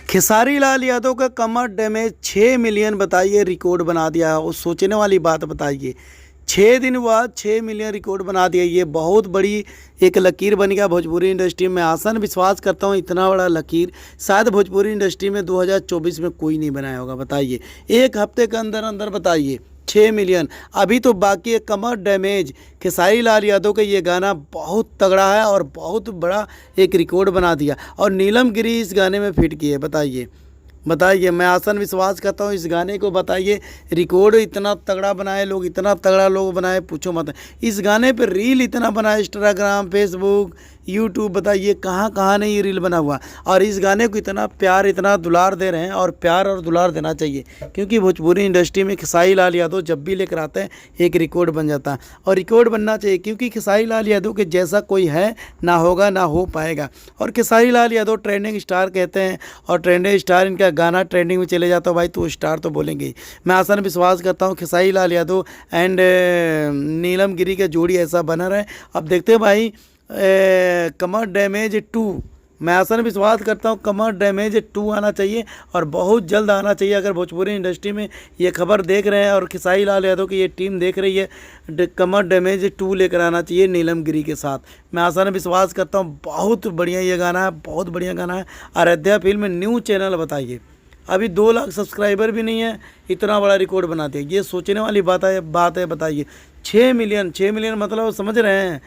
खेसारी लाल यादव का कमर damage 6 million बताइए record बना दिया है। और सोचने वाली बात बताइए, 6 दिन बाद 6 मिलियन रिकॉर्ड बना दिया। ये बहुत बड़ी एक लकीर बन गया भोजपुरी इंडस्ट्री में। आसान विश्वास करता हूँ इतना बड़ा लकीर शायद भोजपुरी इंडस्ट्री में 2024 में कोई नहीं बनाया होगा। बताइए एक हफ्ते के अंदर अंदर बताइए 6 मिलियन। अभी तो बाकी है कमर डैमेज। खेसारी लाल यादव का ये गाना बहुत तगड़ा है और बहुत बड़ा एक रिकॉर्ड बना दिया। और नीलम गिरी इस गाने में फिट की है। बताइए मैं आसान विश्वास करता हूँ इस गाने को। बताइए रिकॉर्ड इतना तगड़ा बनाए लोग, इतना तगड़ा लोग बनाए पूछो मत। इस गाने पे रील इतना बनाए, इंस्टाग्राम, फेसबुक, यूट्यूब, बताइए कहाँ कहाँ नहीं ये रील बना हुआ। और इस गाने को इतना प्यार, इतना दुलार दे रहे हैं। और प्यार और दुलार देना चाहिए क्योंकि भोजपुरी इंडस्ट्री में खेसारी लाल यादव जब भी लेकर आते हैं एक रिकॉर्ड बन जाता है। और रिकॉर्ड बनना चाहिए क्योंकि खेसारी लाल यादव के जैसा कोई है ना होगा ना हो पाएगा। और खेसारी लाल यादव ट्रेंडिंग स्टार कहते हैं और ट्रेंडिंग स्टार, इनका गाना ट्रेंडिंग में चले जाता है भाई तो स्टार तो बोलेंगे ही। मैं आसान विश्वास करता हूँ खेसारी लाल यादव एंड नीलम गिरी का जोड़ी ऐसा बना रहे। अब देखते हैं भाई कमर डैमेज 2, मैं आसान विश्वास करता हूँ कमर डैमेज 2 आना चाहिए और बहुत जल्द आना चाहिए। अगर भोजपुरी इंडस्ट्री में ये खबर देख रहे हैं और खेसारी लाल यादव की ये टीम देख रही है, कमर डैमेज 2 लेकर आना चाहिए नीलम गिरी के साथ। मैं आसान विश्वास करता हूँ बहुत बढ़िया ये गाना है, बहुत बढ़िया गाना है। आराध्या फिल्म न्यू चैनल बताइए अभी 2 लाख सब्सक्राइबर भी नहीं है, इतना बड़ा रिकॉर्ड बनाते हैं। ये सोचने वाली बात है। बताइए 6 मिलियन मतलब समझ रहे हैं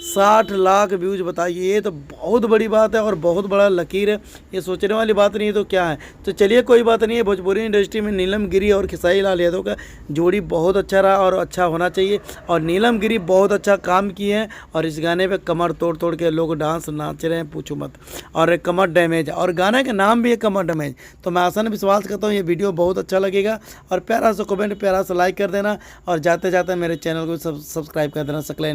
60 लाख व्यूज। बताइए ये तो बहुत बड़ी बात है और बहुत बड़ा लकीर है। ये सोचने वाली बात नहीं है तो क्या है। तो चलिए कोई बात नहीं है। भोजपुरी इंडस्ट्री में नीलम गिरी और खेसारी लाल यादव का जोड़ी बहुत अच्छा रहा और अच्छा होना चाहिए। और नीलम गिरी बहुत अच्छा काम किए हैं और इस गाने पे कमर तोड़ तोड़ के लोग डांस नाच रहे हैं पूछो मत। और कमर डैमेज और गाने का नाम भी है कमर डैमेज। तो मैं आसान विश्वास करता हूँ ये वीडियो बहुत अच्छा लगेगा। और प्यारा सा कमेंट, प्यारा सा लाइक कर देना और जाते जाते मेरे चैनल को सब्सक्राइब कर देना। सकले